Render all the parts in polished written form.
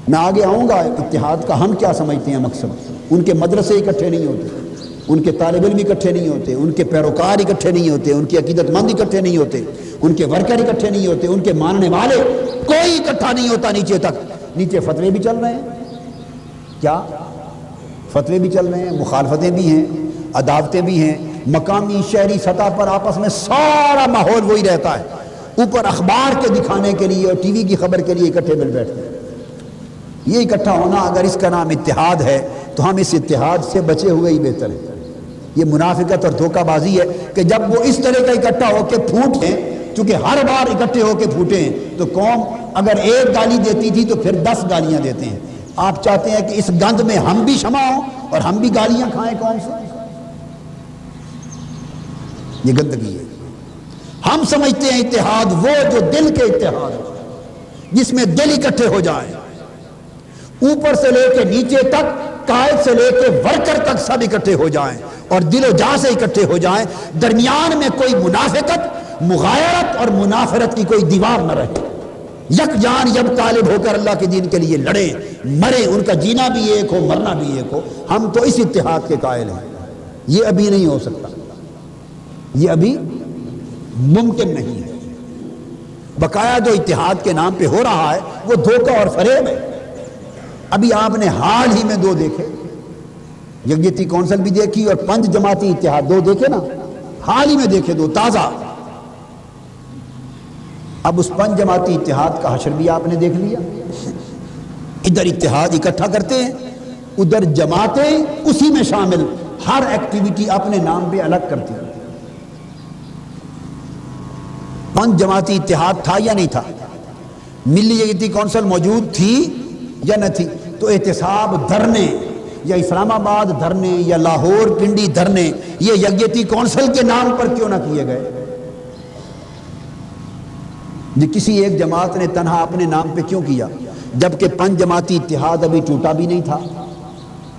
میں آگے آؤں گا اتحاد کا ہم کیا سمجھتے ہیں مقصد۔ ان کے مدرسے اکٹھے نہیں ہوتے، ان کے طالب علم اکٹھے نہیں ہوتے، ان کے پیروکار اکٹھے نہیں ہوتے، ان کے عقیدت مند اکٹھے نہیں ہوتے، ان کے ورکر اکٹھے نہیں ہوتے، ان کے ماننے والے کوئی اکٹھا نہیں ہوتا نیچے تک۔ نیچے فتوے بھی چل رہے ہیں، کیا فتوے بھی چل رہے ہیں، مخالفتیں بھی ہیں، عداوتیں بھی ہیں، مقامی شہری سطح پر آپس میں سارا ماحول وہی رہتا ہے۔ اوپر اخبار کے دکھانے کے لیے اور ٹی وی کی خبر کے لیے اکٹھے مل بیٹھتے ہیں۔ یہ اکٹھا ہونا اگر اس کا نام اتحاد ہے تو ہم اس اتحاد سے بچے ہوئے ہی بہتر ہے۔ یہ منافقت اور دھوکہ بازی ہے کہ جب وہ اس طرح کا اکٹھا ہو کے پھوٹیں، چونکہ ہر بار اکٹھے ہو کے پھوٹیں تو قوم اگر ایک گالی دیتی تھی تو پھر 10 گالیاں دیتے ہیں۔ آپ چاہتے ہیں کہ اس گند میں ہم بھی شمع ہوں اور ہم بھی گالیاں کھائیں قوم سے؟ یہ گندگی ہے۔ ہم سمجھتے ہیں اتحاد وہ جو دل کے اتحاد ہے، جس میں دل اکٹھے ہو جائیں، اوپر سے لے کے نیچے تک، قائد سے لے کے ورکر تک سب اکٹھے ہو جائیں اور دل و جان سے اکٹھے ہو جائیں، درمیان میں کوئی منافقت، مغایرت اور منافرت کی کوئی دیوار نہ رہے، یک جان یک طالب ہو کر اللہ کے دین کے لیے لڑیں مریں، ان کا جینا بھی ایک ہو مرنا بھی ایک ہو۔ ہم تو اس اتحاد کے قائل ہیں۔ یہ ابھی نہیں ہو سکتا، یہ ابھی ممکن نہیں ہے۔ بقایا جو اتحاد کے نام پہ ہو رہا ہے وہ دھوکہ اور فریب ہے۔ ابھی آپ نے حال ہی میں 2 دیکھے، یکجہتی کونسل بھی دیکھی اور 5 جماعتی اتحاد 2 دیکھے نا، حال ہی میں دیکھے 2 تازہ۔ اب اس 5 جماعتی اتحاد کا حشر بھی آپ نے دیکھ لیا۔ ادھر اتحاد اکٹھا کرتے ہیں، ادھر جماعتیں اسی میں شامل، ہر ایکٹیویٹی اپنے نام پہ الگ کرتی ہیں۔ 5 جماعتی اتحاد تھا یا نہیں تھا؟ ملی یکجہتی کونسل موجود تھی یا نہ تھی؟ تو احتساب دھرنے یا اسلام آباد دھرنے یا لاہور پنڈی دھرنے یہ یکجہتی کونسل کے نام پر کیوں نہ کیے گئے؟ یہ کسی ایک جماعت نے تنہا اپنے نام پہ کیوں کیا، جبکہ 5 جماعتی اتحاد ابھی ٹوٹا بھی نہیں تھا؟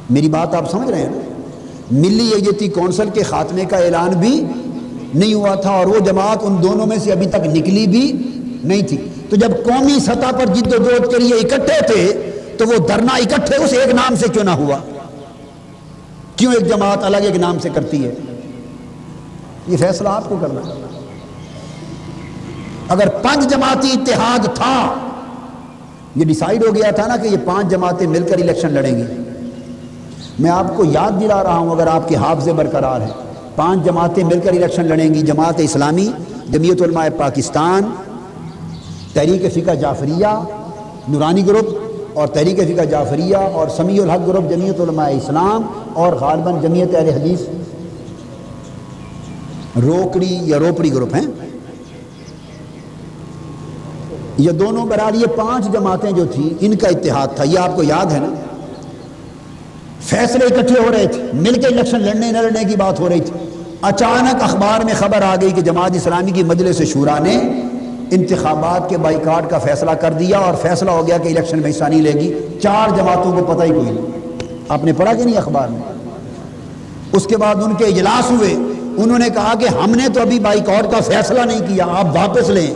میری بات آپ سمجھ رہے ہیں نا؟ ملی یکجہتی کونسل کے خاتمے کا اعلان بھی نہیں ہوا تھا اور وہ جماعت ان دونوں میں سے ابھی تک نکلی بھی نہیں تھی۔ تو جب قومی سطح پر جد و جہد کے لیے اکٹھے تھے تو وہ دھرنا اکٹھے اس ایک نام سے کیوں نہ ہوا؟ کیوں ایک جماعت الگ ایک نام سے کرتی ہے؟ یہ فیصلہ آپ کو کرنا ہے۔ اگر 5 جماعتی اتحاد تھا، یہ ڈیسائیڈ ہو گیا تھا نا کہ یہ 5 جماعتیں مل کر الیکشن لڑیں گی۔ میں آپ کو یاد دلا رہا ہوں اگر آپ کے حافظے برقرار ہیں، 5 جماعتیں مل کر الیکشن لڑیں گی، جماعت اسلامی، جمعیت علماء پاکستان، تحریک فقہ جعفریہ، نورانی گروپ اور تحریک فقہ جعفریہ اور سمیع الحق گروپ جمعیت علماء اسلام اور غالباً جمعیت اہل حدیث روکڑی یا روپڑی گروپ ہیں۔ یہ دونوں برابر یہ 5 جماعتیں جو تھیں ان کا اتحاد تھا، یہ آپ کو یاد ہے نا؟ فیصلے اکٹھے ہو رہے تھے، مل کے الیکشن لڑنے نہ لڑنے کی بات ہو رہی تھی۔ اچانک اخبار میں خبر آ گئی کہ جماعت اسلامی کی مجلس شورا نے انتخابات کے بائیکاٹ کا فیصلہ کر دیا اور فیصلہ ہو گیا کہ الیکشن میں حصہ نہیں لے گی۔ 4 جماعتوں کو پتہ ہی کوئی نہیں۔ آپ نے پڑھا کہ نہیں اخبار میں؟ اس کے بعد ان کے اجلاس ہوئے، انہوں نے کہا کہ ہم نے تو ابھی بائیکاٹ کا فیصلہ نہیں کیا، آپ واپس لیں۔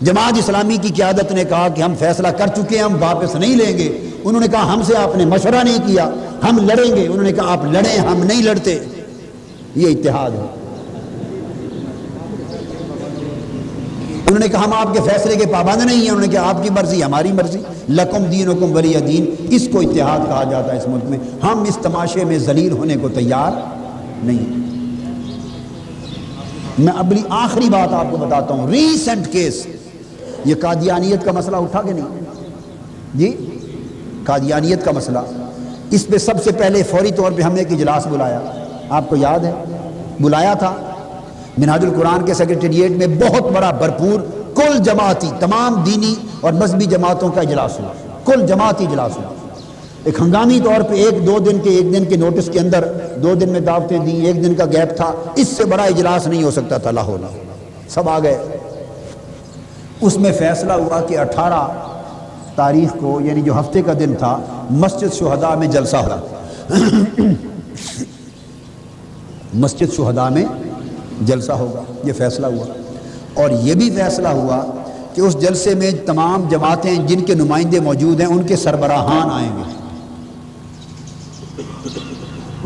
جماعت اسلامی کی قیادت نے کہا کہ ہم فیصلہ کر چکے ہیں، ہم واپس نہیں لیں گے۔ انہوں نے کہا ہم سے آپ نے مشورہ نہیں کیا، ہم لڑیں گے۔ انہوں نے کہا آپ لڑیں، ہم نہیں لڑتے۔ یہ اتحاد ہے۔ انہوں نے کہا ہم آپ کے فیصلے کے پابند نہیں ہیں، انہوں نے کہا آپ کی مرضی ہماری مرضی، لکم دینکم ولی دین۔ اس کو اتحاد کہا جاتا ہے اس ملک میں۔ ہم اس تماشے میں ذلیل ہونے کو تیار نہیں۔ میں اپنی آخری بات آپ کو بتاتا ہوں، ریسنٹ کیس، یہ قادیانیت کا مسئلہ اٹھا کہ نہیں جی؟ قادیانیت کا مسئلہ، اس پہ سب سے پہلے فوری طور پہ ہم نے ایک اجلاس بلایا، آپ کو یاد ہے؟ بلایا تھا منہاج القرآن کے سیکریٹریٹ میں، بہت بڑا بھرپور کل جماعتی تمام دینی اور مذہبی جماعتوں کا اجلاس ہوا، کل جماعتی اجلاس ہوا۔ ایک ہنگامی طور پہ ایک دن کے نوٹس کے اندر 2 دن میں دعوتیں دیں، 1 دن کا گیپ تھا، اس سے بڑا اجلاس نہیں ہو سکتا تھا لاہور، سب آ گئے۔ اس میں فیصلہ ہوا کہ 18 تاریخ کو، یعنی جو ہفتے کا دن تھا، مسجد شہداء میں جلسہ ہوا۔ مسجد شہداء میں جلسہ ہوگا، یہ فیصلہ ہوا۔ اور یہ بھی فیصلہ ہوا کہ اس جلسے میں تمام جماعتیں جن کے نمائندے موجود ہیں ان کے سربراہان آئیں گے۔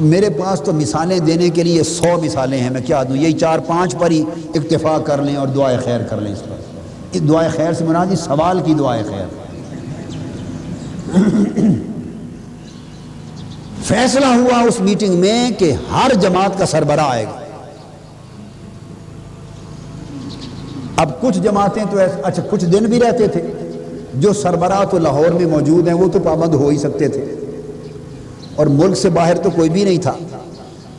میرے پاس تو مثالیں دینے کے لیے 100 مثالیں ہیں، میں کیا دوں، یہی 4-5 پر ہی اکتفا کر لیں اور دعائے خیر کر لیں۔ اس پر دعائے خیر سے مراد سوال کی دعائے خیر۔ فیصلہ ہوا اس میٹنگ میں کہ ہر جماعت کا سربراہ آئے گا۔ اب کچھ جماعتیں تو اچھا کچھ دن بھی رہتے تھے، جو سربراہ تو لاہور میں موجود ہیں وہ تو پابند ہو ہی سکتے تھے، اور ملک سے باہر تو کوئی بھی نہیں تھا،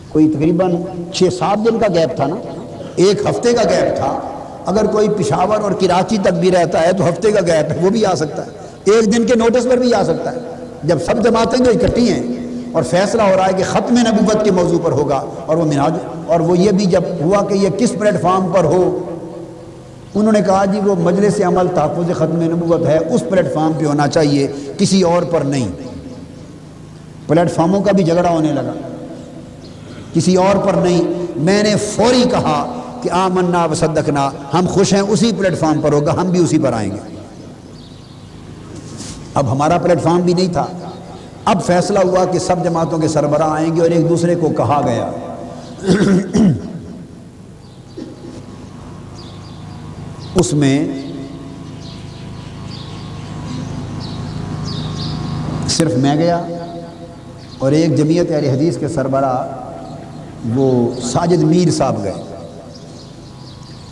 کوئی تقریباً 6-7 دن کا گیپ تھا نا، 1 ہفتے کا گیپ تھا۔ اگر کوئی پشاور اور کراچی تک بھی رہتا ہے تو ہفتے کا گیپ ہے، وہ بھی آ سکتا ہے، 1 دن کے نوٹس پر بھی آ سکتا ہے۔ جب سب جماعتیں جو اکٹھی ہیں اور فیصلہ ہو رہا ہے کہ ختم نبوت کے موضوع پر ہوگا، اور وہ منہاج، اور وہ یہ بھی جب ہوا کہ یہ کس پلیٹ فارم پر ہو، انہوں نے کہا جی وہ مجلس عمل تحفظ ختم نبوت ہے، اس پلیٹ فارم پہ ہونا چاہیے، کسی اور پر نہیں۔ پلیٹ فارموں کا بھی جھگڑا ہونے لگا، کسی اور پر نہیں۔ میں نے فوری کہا کہ آمنا وصدقنا، ہم خوش ہیں اسی پلیٹ فارم پر ہوگا، ہم بھی اسی پر آئیں گے۔ اب ہمارا پلیٹ فارم بھی نہیں تھا۔ اب فیصلہ ہوا کہ سب جماعتوں کے سربراہ آئیں گے، اور ایک دوسرے کو کہا گیا اس میں صرف میں گیا اور ایک جمعیت اہل حدیث کے سربراہ وہ ساجد میر صاحب گئے،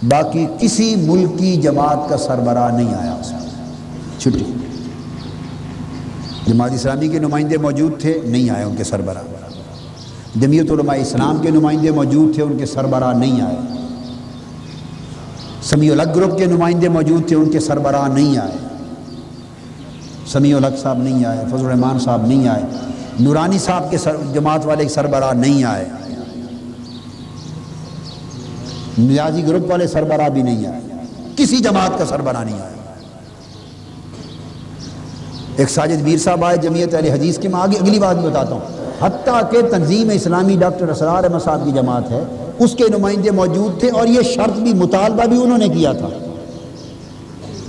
باقی کسی ملکی جماعت کا سربراہ نہیں آیا اس میں، چھٹی۔ جماعت اسلامی کے نمائندے موجود تھے، نہیں آئے ان کے سربراہ۔ جمعیت علماء اسلام کے نمائندے موجود تھے، ان کے سربراہ نہیں آئے۔ سمیع الحق گروپ کے نمائندے موجود تھے، ان کے سربراہ نہیں آئے۔ سمیع الحق صاحب نہیں آئے، فضل الرحمان صاحب نہیں آئے، نورانی صاحب کے جماعت والے سربراہ نہیں آئے، نیازی گروپ والے سربراہ بھی نہیں آئے، کسی جماعت کا سربراہ نہیں آیا۔ ایک ساجد میر صاحب آئے جمعیت اہل حدیث کے، میں آگے اگلی بات بھی بتاتا ہوں، حتیٰ کہ تنظیم اسلامی ڈاکٹر اسرار احمد صاحب کی جماعت ہے، اس کے نمائندے موجود تھے، اور یہ شرط بھی، مطالبہ بھی انہوں نے کیا تھا۔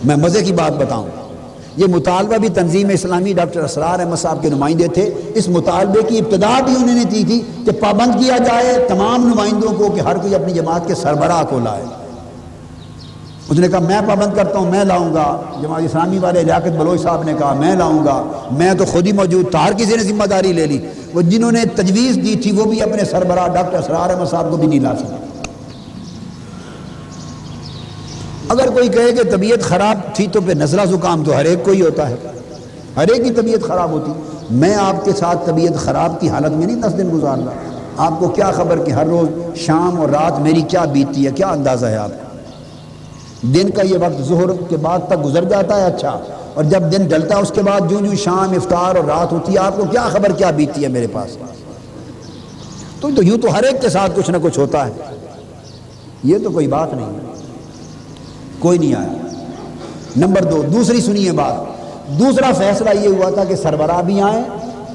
میں مزے کی بات بتاؤں، یہ مطالبہ بھی تنظیم اسلامی ڈاکٹر اسرار احمد صاحب کے نمائندے تھے، اس مطالبے کی ابتدا بھی انہوں نے کی تھی کہ پابند کیا جائے تمام نمائندوں کو کہ ہر کوئی اپنی جماعت کے سربراہ کو لائے۔ اس نے کہا میں پابند کرتا ہوں، میں لاؤں گا۔ جماعت اسلامی والے لیاقت بلوچ صاحب نے کہا میں لاؤں گا، میں تو خود ہی موجود تھا، ہر کسی نے ذمہ داری لے لی۔ وہ جنہوں نے تجویز دی تھی وہ بھی اپنے سربراہ ڈاکٹر اسرار احمد صاحب کو بھی نہیں لا سکے۔ اگر کوئی کہے کہ طبیعت خراب تھی تو پھر نزلہ زکام تو ہر ایک کو ہی ہوتا ہے، ہر ایک کی طبیعت خراب ہوتی۔ میں آپ کے ساتھ طبیعت خراب کی حالت میں نہیں 10 دن گزار رہا، آپ کو کیا خبر کہ ہر روز شام اور رات میری کیا بیتتی ہے، کیا اندازہ ہے آپ کو؟ دن کا یہ وقت ظہر کے بعد تک گزر جاتا ہے، اچھا، اور جب دن ڈلتا ہے اس کے بعد جو شام افطار اور رات ہوتی ہے، آپ کو کیا خبر کیا بیتتی ہے میرے پاس؟ تو یوں تو ہر ایک کے ساتھ کچھ نہ کچھ ہوتا ہے، یہ تو کوئی بات نہیں ہے۔ کوئی نہیں آیا۔ نمبر 2، دوسری سنیے بات، دوسرا فیصلہ یہ ہوا تھا کہ سربراہ بھی آئیں،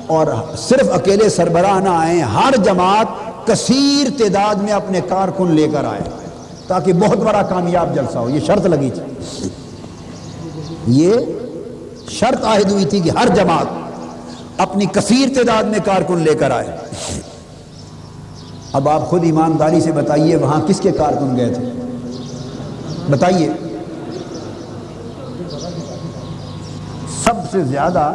اور صرف اکیلے سربراہ نہ آئیں، ہر جماعت کثیر تعداد میں اپنے کارکن لے کر آئے تاکہ بہت بڑا کامیاب جلسہ ہو۔ یہ شرط لگی تھی، یہ شرط عائد ہوئی تھی کہ ہر جماعت اپنی کثیر تعداد میں کارکن لے کر آئے۔ اب آپ خود ایمانداری سے بتائیے وہاں کس کے کارکن گئے تھے؟ بتائیے۔ سب سے زیادہ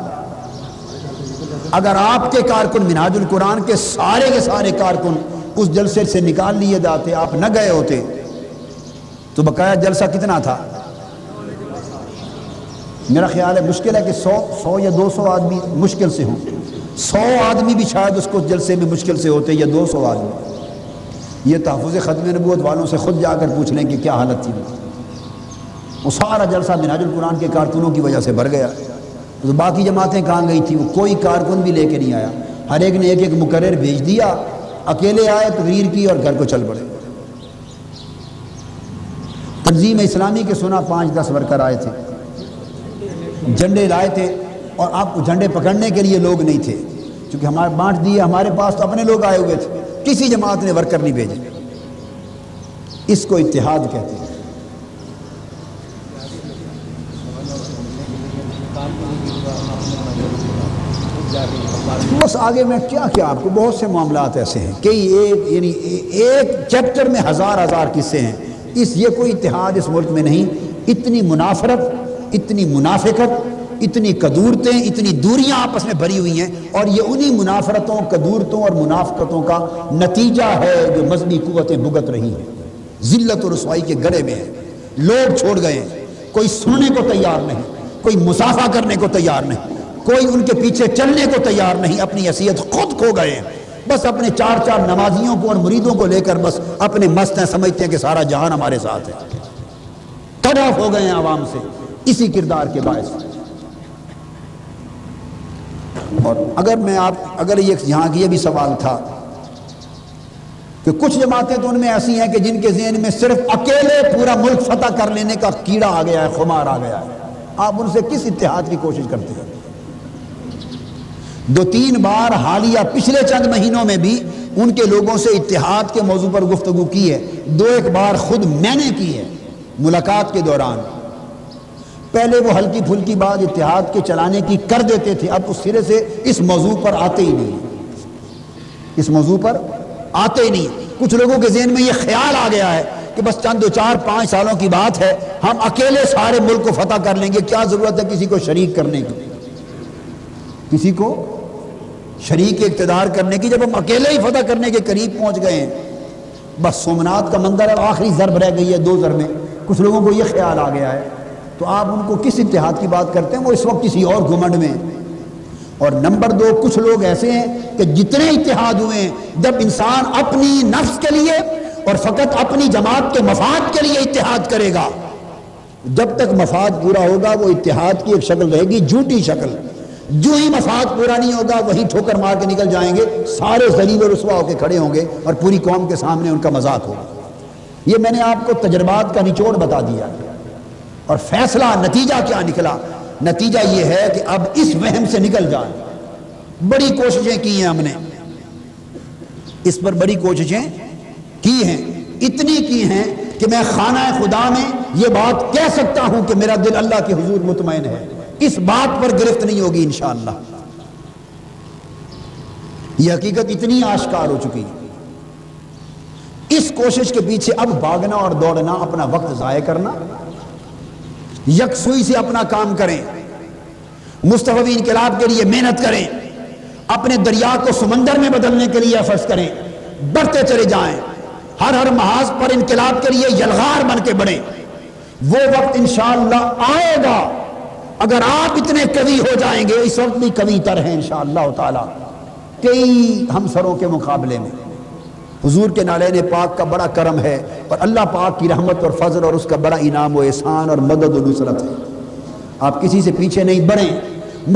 اگر آپ کے کارکن منہاج القرآن کے سارے کارکن اس جلسے سے نکال لیے جاتے، آپ نہ گئے ہوتے، تو بقایا جلسہ کتنا تھا؟ میرا خیال ہے مشکل ہے کہ 100 یا 200 آدمی مشکل سے ہوں، 100 آدمی بھی شاید اس کو جلسے میں مشکل سے ہوتے، یا 200 آدمی۔ یہ تحفظ ختم نبوت والوں سے خود جا کر پوچھ لیں کہ کیا حالت تھی۔ وہ سارا جلسہ منہاج القرآن کے کارکنوں کی وجہ سے بھر گیا۔ تو باقی جماعتیں کہاں گئی تھیں؟ وہ کوئی کارکن بھی لے کے نہیں آیا، ہر ایک نے ایک مقرر بھیج دیا، اکیلے آئے، تقریر کی اور گھر کو چل پڑے۔ تنظیم اسلامی کے سنا 5-10 ورکر آئے تھے، جھنڈے لائے تھے، اور آپ کو جھنڈے پکڑنے کے لیے لوگ نہیں تھے، چونکہ ہمارے بانٹ دیے، ہمارے پاس تو اپنے لوگ آئے ہوئے تھے، کسی جماعت نے ورکر نہیں بھیجے۔ اس کو اتحاد کہتے ہیں۔ بس آگے میں کیا آپ کو بہت سے معاملات ایسے ہیں کہ ایک چیپٹر میں ہزار قصے ہیں. یہ کوئی اتحاد اس ملک میں نہیں. اتنی منافرت، اتنی منافقت، اتنی کدورتیں، اتنی دوریاں آپس میں بھری ہوئی ہیں، اور یہ انہی منافرتوں، کدورتوں اور منافقتوں کا نتیجہ ہے جو مذہبی قوتیں بھگت رہی ہیں. ذلت و رسوائی کے گڑھے میں ہیں. لوگ چھوڑ گئے ہیں، کوئی سننے کو تیار نہیں، کوئی مصافحہ کرنے کو تیار نہیں، کوئی ان کے پیچھے چلنے کو تیار نہیں. اپنی حیثیت خود کھو گئے ہیں. بس اپنے چار نمازیوں کو اور مریدوں کو لے کر بس اپنے مست ہیں، سمجھتے ہیں کہ سارا جہان ہمارے ساتھ ہے. طرف ہو گئے ہیں عوام سے اسی کردار کے باعث. اور اگر یہاں کی یہ بھی سوال تھا کہ کچھ جماعتیں تو ان میں ایسی ہیں کہ جن کے ذہن میں صرف اکیلے پورا ملک فتح کر لینے کا کیڑا آ گیا ہے، خمار آ گیا ہے. آپ ان سے کس اتحاد کی کوشش کرتے ہیں؟ 2-3 بار حالیہ پچھلے چند مہینوں میں بھی ان کے لوگوں سے اتحاد کے موضوع پر گفتگو کی ہے. 2-1 بار خود میں نے کی ہے ملاقات کے دوران. پہلے وہ ہلکی پھلکی بات اتحاد کے چلانے کی کر دیتے تھے، اب اس سرے سے اس موضوع پر آتے ہی نہیں. اس موضوع پر آتے ہی نہیں. کچھ لوگوں کے ذہن میں یہ خیال آ گیا ہے کہ بس چند 4-5 سالوں کی بات ہے، ہم اکیلے سارے ملک کو فتح کر لیں گے، کیا ضرورت ہے کسی کو شریک کرنے کی، کسی کو شریک اقتدار کرنے کی، جب ہم اکیلے ہی فتح کرنے کے قریب پہنچ گئے ہیں. بس سومنات کا منظر اب آخری ضرب رہ گئی ہے 2 ضربیں. کچھ لوگوں کو یہ خیال آ گیا ہے، تو آپ ان کو کس اتحاد کی بات کرتے ہیں؟ وہ اس وقت کسی اور گھمنڈ میں. اور نمبر 2، کچھ لوگ ایسے ہیں کہ جتنے اتحاد ہوئے ہیں، جب انسان اپنی نفس کے لیے اور فقط اپنی جماعت کے مفاد کے لیے اتحاد کرے گا، جب تک مفاد پورا ہوگا وہ اتحاد کی ایک شکل رہے گی، جھوٹی شکل. جو ہی مفاد پورا نہیں ہوگا وہی ٹھوکر مار کے نکل جائیں گے، سارے ذلیل و رسوا ہو کے کھڑے ہوں گے اور پوری قوم کے سامنے ان کا مذاق ہوگا. یہ میں نے آپ کو تجربات کا نچوڑ بتا دیا. اور فیصلہ، نتیجہ کیا نکلا؟ نتیجہ یہ ہے کہ اب اس وہم سے نکل جائیں. بڑی کوششیں کی ہیں ہم نے، اس پر بڑی کوششیں کی ہیں، اتنی کی ہیں کہ میں خانہ خدا میں یہ بات کہہ سکتا ہوں کہ میرا دل اللہ کے حضور مطمئن ہے. اس بات پر گرفت نہیں ہوگی انشاءاللہ. یہ حقیقت اتنی آشکار ہو چکی. اس کوشش کے پیچھے اب بھاگنا اور دوڑنا، اپنا وقت ضائع کرنا، یکسوئی سے اپنا کام کریں، مصطفی انقلاب کے لیے محنت کریں، اپنے دریا کو سمندر میں بدلنے کے لیے ایفرٹس کریں، بڑھتے چلے جائیں، ہر محاذ پر انقلاب کے لیے یلغار بن کے بڑھیں. وہ وقت انشاءاللہ آئے گا اگر آپ اتنے قوی ہو جائیں گے. اس وقت بھی قوی تر ہیں انشاءاللہ تعالی کئی ہمسروں کے مقابلے میں. حضور کے نالین پاک کا بڑا کرم ہے، اور اللہ پاک کی رحمت اور فضل اور اس کا بڑا انعام و احسان اور مدد و نصرت ہے. آپ کسی سے پیچھے نہیں بڑھیں،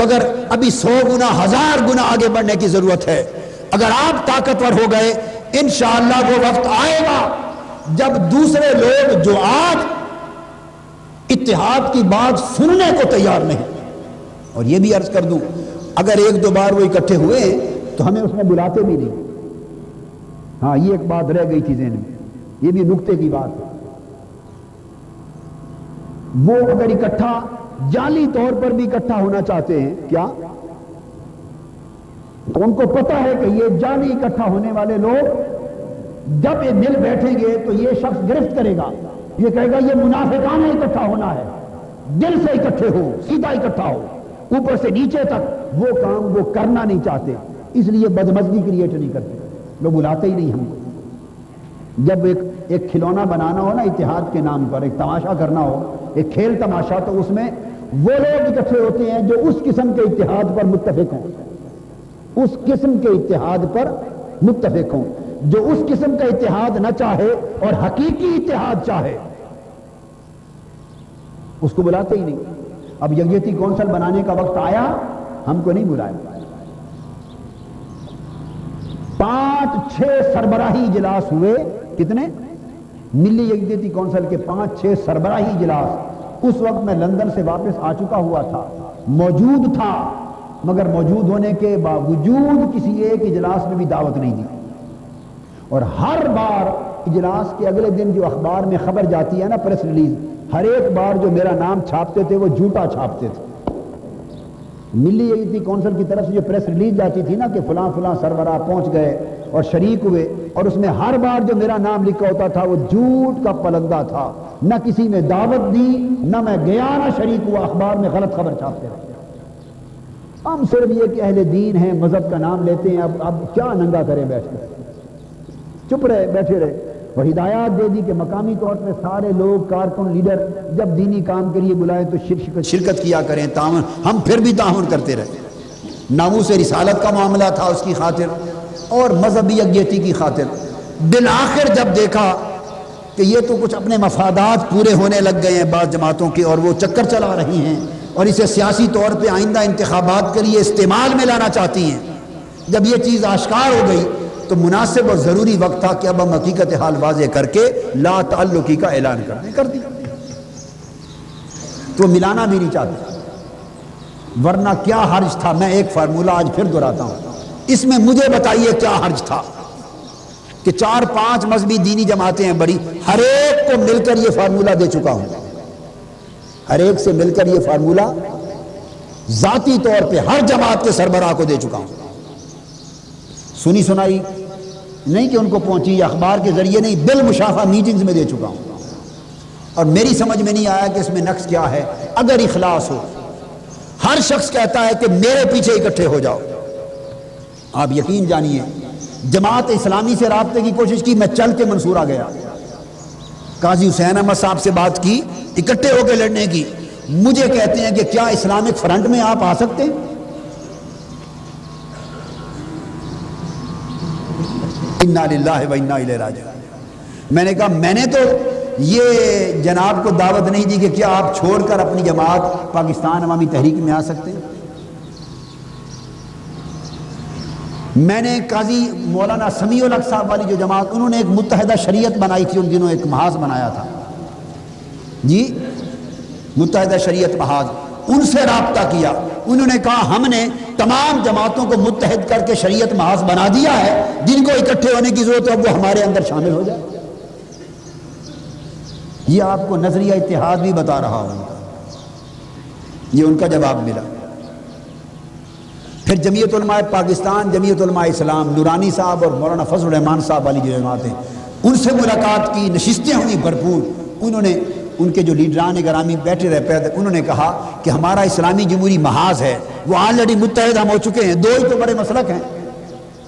مگر ابھی 100 گنا 1000 گنا آگے بڑھنے کی ضرورت ہے. اگر آپ طاقتور ہو گئے انشاءاللہ وہ وقت آئے گا جب دوسرے لوگ جو آج اتحاد کی بات سننے کو تیار نہیں. اور یہ بھی عرض کر دوں، اگر 1-2 بار وہ اکٹھے ہوئے تو ہمیں اس میں بلاتے بھی نہیں. ہاں، یہ ایک بات رہ گئی تھی ذہن میں، یہ بھی نکتے کی بات ہے. وہ اگر اکٹھا جعلی طور پر بھی اکٹھا ہونا چاہتے ہیں کیا، تو ان کو پتہ ہے کہ یہ جعلی اکٹھا ہونے والے لوگ جب یہ مل بیٹھیں گے تو یہ شخص گرفت کرے گا، یہ کہے گا یہ منافقانہ اکٹھا ہونا ہے. دل سے اکٹھے ہو، سیدھا اکٹھا ہو، اوپر سے نیچے تک وہ کام وہ کرنا نہیں چاہتے، اس لیے بدمزگی کریٹ نہیں کرتے. لوگ بلاتے ہی نہیں ہم کو. جب ایک کھلونا بنانا ہو نا اتحاد کے نام پر، ایک تماشا کرنا ہو، ایک کھیل تماشا، تو اس میں وہ لوگ اکٹھے ہوتے ہیں جو اس قسم کے اتحاد پر متفق ہوں، اس قسم کے اتحاد پر متفق ہوں. جو اس قسم کا اتحاد نہ چاہے اور حقیقی اتحاد چاہے اس کو بلاتے ہی نہیں. اب یکجہتی کونسل بنانے کا وقت آیا، ہم کو نہیں بلایا. 5-6 سربراہی اجلاس ہوئے. کتنے؟ ملی یکجہتی کونسل کے 5-6 سربراہی اجلاس. اس وقت میں لندن سے واپس آ چکا ہوا تھا، موجود تھا، مگر موجود ہونے کے باوجود کسی ایک اجلاس میں بھی دعوت نہیں دی. اور ہر بار اجلاس کے اگلے دن جو اخبار میں خبر جاتی ہے نا، پریس ریلیز، ہر ایک بار جو میرا نام چھاپتے تھے وہ جھوٹا چھاپتے تھے. ملی یزیدی کونسل کی طرف سے جو پریس ریلیز جاتی تھی نا کہ فلاں فلاں سربراہ پہنچ گئے اور شریک ہوئے، اور اس میں ہر بار جو میرا نام لکھا ہوتا تھا وہ جھوٹ کا پلندہ تھا، نہ کسی نے دعوت دی، نہ میں گیا نہ شریک ہوا، اخبار میں غلط خبر چھاپتے رہے۔ ہم صرف یہ کہ اہل دین ہیں، مذہب کا نام لیتے ہیں، اب کیا ننگا کریں بیٹھ کر، چپ رہے بیٹھے رہے۔ اور ہدایات دے دی کہ مقامی طور پہ سارے لوگ کارکن لیڈر جب دینی کام کے لیے بلائیں تو شرکت کیا کریں، تعاون، ہم پھر بھی تعاون کرتے رہے۔ ناموس رسالت کا معاملہ تھا اس کی خاطر اور مذہبی یکجہتی کی خاطر۔ بالآخر جب دیکھا کہ یہ تو کچھ اپنے مفادات پورے ہونے لگ گئے ہیں بعض جماعتوں کے اور وہ چکر چلا رہی ہیں اور اسے سیاسی طور پہ آئندہ انتخابات کے لیے استعمال میں لانا چاہتی ہیں، جب یہ چیز آشکار ہو گئی تو مناسب اور ضروری وقت تھا کہ اب ہم حقیقت حال واضح کر کے لا تعلقی کا اعلان کر دیں۔ تو ملانا بھی نہیں چاہتے، ورنہ کیا حرج تھا؟ میں ایک فارمولہ آج پھر دہراتا ہوں، اس میں مجھے بتائیے کیا حرج تھا کہ 4-5 مذہبی دینی جماعتیں ہیں بڑی، ہر ایک کو مل کر یہ فارمولہ دے چکا ہوں، ہر ایک سے مل کر یہ فارمولہ ذاتی طور پہ ہر جماعت کے سربراہ کو دے چکا ہوں، سنی سنائی نہیں کہ ان کو پہنچی یا اخبار کے ذریعے نہیں، بالمشافہ میٹنگز میں دے چکا ہوں۔ اور میری سمجھ میں نہیں آیا کہ اس میں نقص کیا ہے۔ اگر اخلاص ہو، ہر شخص کہتا ہے کہ میرے پیچھے اکٹھے ہو جاؤ، آپ یقین جانیے جماعت اسلامی سے رابطے کی کوشش کی، میں چل کے منصورہ گیا، قاضی حسین احمد صاحب سے بات کی اکٹھے ہو کے لڑنے کی، مجھے کہتے ہیں کہ کیا اسلامک فرنٹ میں آپ آ سکتے ہیں؟ انا للہ و انا الیہ راجعون۔ میں نے کہا میں نے تو یہ جناب کو دعوت نہیں دی کہ کیا آپ چھوڑ کر اپنی جماعت پاکستان عوامی تحریک میں آ سکتے ہیں۔ میں نے قاضی مولانا سمیع الحق صاحب والی جو جماعت، انہوں نے ایک متحدہ شریعت بنائی تھی، ان دنوں ایک محاذ بنایا تھا جی، متحدہ شریعت محاذ، ان سے رابطہ کیا، انہوں نے کہا ہم نے تمام جماعتوں کو متحد کر کے شریعت محاذ بنا دیا ہے، جن کو اکٹھے ہونے کی ضرورت ہے وہ ہمارے اندر شامل ہو جائے۔ یہ آپ کو نظریہ اتحاد بھی بتا رہا ہوں، یہ ان کا جواب ملا۔ پھر جمعیت علماء پاکستان، جمعیت علماء اسلام، نورانی صاحب اور مولانا فضل الرحمان صاحب والی جو جماعتیں، ان سے ملاقات کی، نشستیں ہوئی بھرپور، انہوں نے ان کے جو لیڈران گرامی بیٹھے رہے پید، انہوں نے کہا کہ ہمارا اسلامی جمہوری محاذ ہے وہ آلریڈی متحد ہم ہو چکے ہیں، 2 ہی تو بڑے مسلک ہیں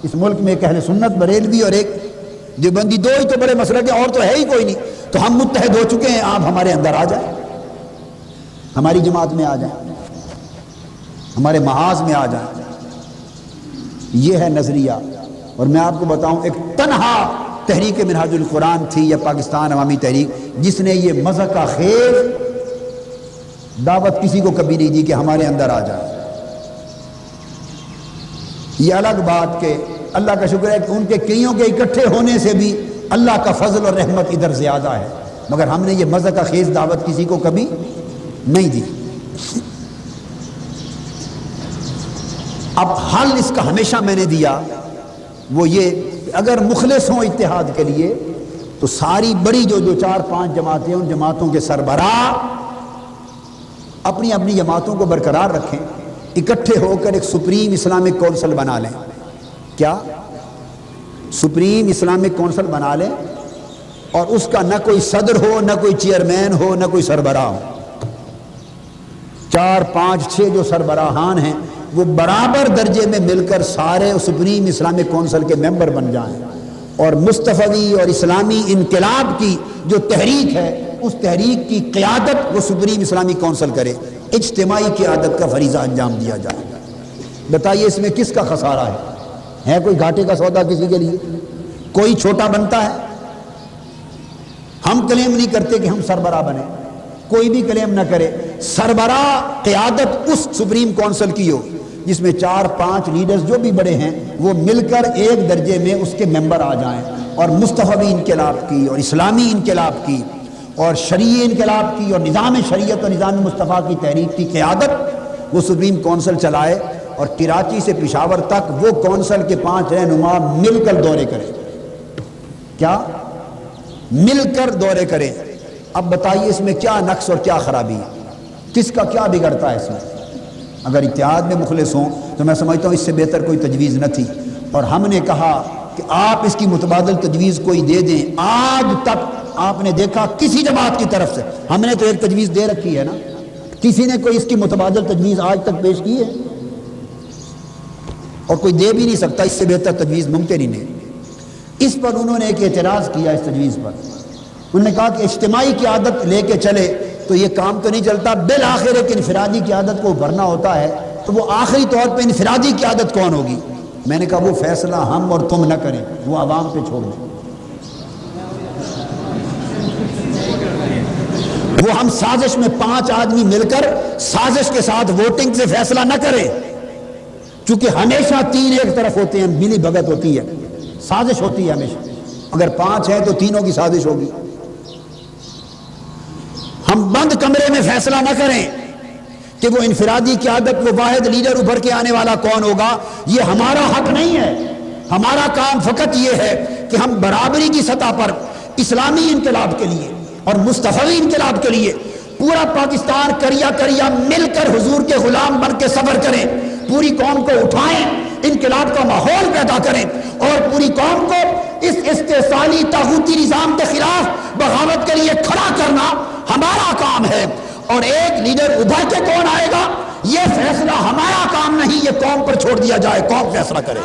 اس ملک میں، ایک اہل سنت بریلوی اور ایک دیوبندی، 2 ہی تو بڑے مسلک ہیں، اور تو ہے ہی کوئی نہیں، تو ہم متحد ہو چکے ہیں، آپ ہمارے اندر آ جائیں، ہماری جماعت میں آ جائیں، ہمارے محاذ میں آ جائیں۔ یہ ہے نظریہ۔ اور میں آپ کو بتاؤں، ایک تنہا تحریک منہاج القرآن تھی یا پاکستان عوامی تحریک جس نے یہ مذہب کا خیز دعوت کسی کو کبھی نہیں دی کہ ہمارے اندر آ جائے۔ یہ الگ بات کہ اللہ کا شکر ہے کہ ان کے کئیوں کے اکٹھے ہونے سے بھی اللہ کا فضل اور رحمت ادھر زیادہ ہے، مگر ہم نے یہ مذہب کا خیز دعوت کسی کو کبھی نہیں دی۔ اب حل اس کا ہمیشہ میں نے دیا، وہ یہ اگر مخلص ہوں اتحاد کے لیے تو ساری بڑی جو 4-5 جماعتیں، ان جماعتوں کے سربراہ اپنی اپنی جماعتوں کو برقرار رکھیں، اکٹھے ہو کر ایک سپریم اسلامک کونسل بنا لیں۔ کیا سپریم اسلامک کونسل بنا لیں، اور اس کا نہ کوئی صدر ہو، نہ کوئی چیئرمین ہو، نہ کوئی سربراہ ہو، 4-5-6 جو سربراہان ہیں وہ برابر درجے میں مل کر سارے سپریم اسلامک کونسل کے ممبر بن جائیں، اور مصطفی اور اسلامی انقلاب کی جو تحریک ہے اس تحریک کی قیادت وہ سپریم اسلامی کونسل کرے، اجتماعی قیادت کا فریضہ انجام دیا جائے۔ بتائیے اس میں کس کا خسارہ ہے کوئی گھاٹے کا سودا کسی کے لیے؟ کوئی چھوٹا بنتا ہے؟ ہم کلیم نہیں کرتے کہ ہم سربراہ بنے، کوئی بھی کلیم نہ کرے، سربراہ قیادت اس سپریم کونسل کی ہو جس میں 4-5 لیڈرز جو بھی بڑے ہیں وہ مل کر ایک درجے میں اس کے ممبر آ جائیں، اور مصطفی انقلاب کی اور اسلامی انقلاب کی اور شرعی انقلاب کی اور نظام شریعت اور نظام مصطفیٰ کی تحریک کی قیادت وہ سپریم کونسل چلائے، اور کراچی سے پشاور تک وہ کونسل کے 5 رہنما مل کر دورے کریں۔ کیا مل کر دورے کریں؟ اب بتائیے اس میں کیا نقص اور کیا خرابی ہے؟ کس کا کیا بگڑتا ہے اس میں؟ اگر اتحاد میں مخلص ہوں تو میں سمجھتا ہوں اس سے بہتر کوئی تجویز نہ تھی. اور ہم نے کہا کہ آپ اس کی متبادل تجویز کوئی دے دیں. آج تک آپ نے دیکھا کسی جماعت کی طرف سے، ہم نے تو ایک تجویز دے رکھی ہے نا، کسی نے کوئی اس کی متبادل تجویز آج تک پیش کی ہے؟ اور کوئی دے بھی نہیں سکتا، اس سے بہتر تجویز ممکن ہی نہیں. اس پر انہوں نے ایک اعتراض کیا اس تجویز پر. انہوں نے کہا کہ اجتماعی کی عادت لے کے چلے تو یہ کام تو نہیں چلتا، بالآخر ایک انفرادی کی عادت کو بھرنا ہوتا ہے، تو وہ آخری طور پہ انفرادی کی عادت کون ہوگی؟ میں نے کہا وہ فیصلہ ہم اور تم نہ کریں، وہ عوام پہ چھوڑ دیں. وہ ہم سازش میں 5 آدمی مل کر سازش کے ساتھ ووٹنگ سے فیصلہ نہ کریں، چونکہ ہمیشہ 3 ایک طرف ہوتے ہیں، ملی بھگت ہوتی ہے، سازش ہوتی ہے ہمیشہ. اگر 5 ہیں تو تینوں کی سازش ہوگی. ہم بند کمرے میں فیصلہ نہ کریں کہ وہ انفرادی قیادت، وہ واحد لیڈر ابھر کے آنے والا کون ہوگا. یہ ہمارا حق نہیں ہے. ہمارا کام فقط یہ ہے کہ ہم برابری کی سطح پر اسلامی انقلاب کے لیے اور مصطفی انقلاب کے لیے پورا پاکستان کریا کریا مل کر حضور کے غلام بن کے سفر کریں، پوری قوم کو اٹھائیں، انقلاب کا ماحول پیدا کریں اور پوری قوم کو اس استحصالی طاغوتی نظام کے خلاف بغاوت کے لیے کھڑا کرنا ہمارا کام ہے. اور ایک لیڈر ابھر کے کون آئے گا یہ فیصلہ ہمارا کام نہیں، یہ قوم پر چھوڑ دیا جائے، قوم فیصلہ کرے.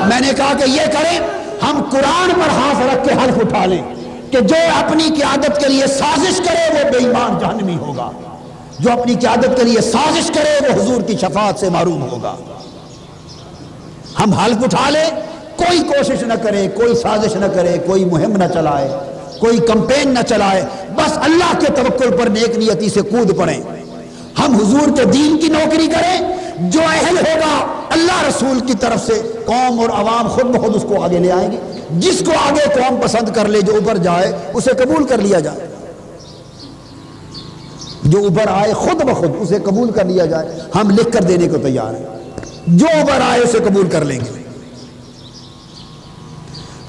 میں نے کہا کہ یہ کریں، ہم قرآن پر ہاتھ رکھ کے حلف اٹھا لیں کہ جو اپنی قیادت کے لیے سازش کرے وہ بے ایمان جہنمی ہوگا، جو اپنی قیادت کے لیے سازش کرے وہ حضور کی شفاعت سے محروم ہوگا. ہم حلف اٹھا لیں، کوئی کوشش نہ کرے، کوئی سازش نہ کرے، کوئی مہم نہ چلائے، کوئی کمپین نہ چلائے، بس اللہ کے توکل پر نیک نیتی سے کود پڑیں. ہم حضور کے دین کی نوکری کریں، جو اہل ہوگا اللہ رسول کی طرف سے قوم اور عوام خود بخود اس کو آگے لے آئیں گے. جس کو آگے قوم پسند کر لے، جو اوپر جائے اسے قبول کر لیا جائے، جو اوپر آئے خود بخود اسے قبول کر لیا جائے. ہم لکھ کر دینے کو تیار ہیں، جو اوپر آئے اسے قبول کر لیں گے.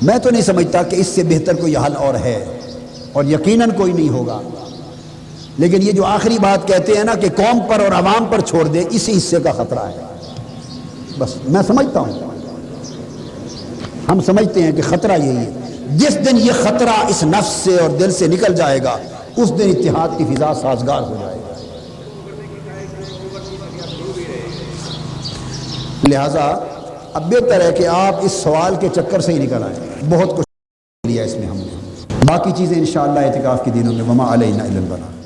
میں تو نہیں سمجھتا کہ اس سے بہتر کوئی حل اور ہے، اور یقیناً کوئی نہیں ہوگا. لیکن یہ جو آخری بات کہتے ہیں نا کہ قوم پر اور عوام پر چھوڑ دے، اسی حصے کا خطرہ ہے. بس میں سمجھتا ہوں، ہم سمجھتے ہیں کہ خطرہ یہی ہے. جس دن یہ خطرہ اس نفس سے اور دل سے نکل جائے گا اس دن اتحاد کی فضا سازگار ہو جائے گا. لہذا اب بہتر ہے کہ آپ اس سوال کے چکر سے ہی نکل آئیں. بہت کچھ لیا اس میں ہم نے، باقی چیزیں انشاءاللہ اعتکاف کے دنوں میں وما علینا الا البلاغ.